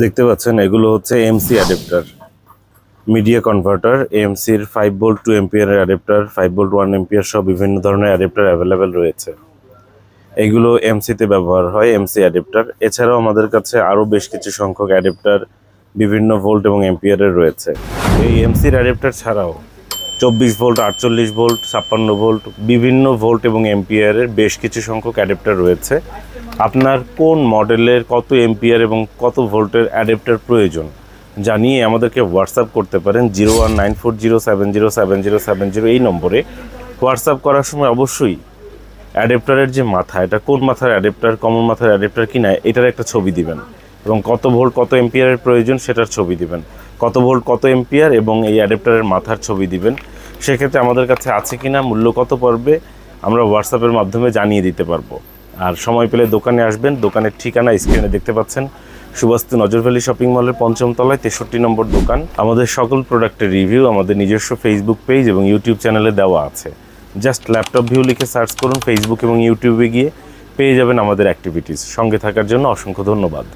দেখতে পাচ্ছেন এগুলো হচ্ছে এমসি অ্যাডাপ্টার, মিডিয়া কনভার্টার। এমসির 5 ভোল্ট 2 এম্পিয়ারের অ্যাডাপ্টার, 5 ভোল্ট 1 এম্পিয়ার সব বিভিন্ন ধরনের অ্যাডাপ্টার অ্যাভেলেবেল রয়েছে। এগুলো এমসিতে ব্যবহার হয়, এমসি অ্যাডাপ্টার। এছাড়াও আমাদের কাছে আরও বেশ কিছু সংখ্যক অ্যাডাপ্টার বিভিন্ন ভোল্ট এবং এম্পিয়ারের রয়েছে। এই এমসির অ্যাডাপ্টার ছাড়াও 24 ভোল্ট, 48 ভোল্ট, 56 ভোল্ট, বিভিন্ন ভোল্ট এবং এম্পিয়ারের বেশ কিছু সংখ্যক অ্যাডাপ্টার রয়েছে। আপনার কোন মডেলের কত এম্পিয়ার এবং কত ভোল্টের অ্যাডাপ্টার প্রয়োজন জানিয়ে আমাদেরকে হোয়াটসঅ্যাপ করতে পারেন 019407070770 এই নম্বরে। হোয়াটসঅ্যাপ করার সময় অবশ্যই অ্যাডাপ্টারের যে মাথা, এটা কোন মাথার অ্যাডাপ্টার, কমন মাথার অ্যাডাপ্টার কিনা এটার একটা ছবি দিবেন এবং কত ভোল্ট কত এম্পিয়ারের প্রয়োজন সেটার ছবি দিবেন, কত ভোল্ট কত এম্পিয়ার এবং এই অ্যাডাপ্টারের মাথার ছবি দিবেন। সেক্ষেত্রে আমাদের কাছে আছে কিনা, মূল্য কত পড়বে আমরা হোয়াটসঅ্যাপের মাধ্যমে জানিয়ে দিতে পারবো। আর সময় পেলে দোকানে আসবেন। দোকানের ঠিকানা স্ক্রিনে দেখতে পাচ্ছেন, সুবাস্তু নজর ভ্যালি শপিং মলের 5ম তলায় 63 নম্বর দোকান। আমাদের সকল প্রোডাক্টের রিভিউ আমাদের নিজস্ব ফেসবুক পেজ এবং ইউটিউব চ্যানেলে দেওয়া আছে। জাস্ট ল্যাপটপ ভিউ লিখে সার্চ করুন ফেসবুক এবং ইউটিউবে, গিয়ে পেয়ে যাবেন আমাদের অ্যাক্টিভিটিস। সঙ্গে থাকার জন্য অসংখ্য ধন্যবাদ।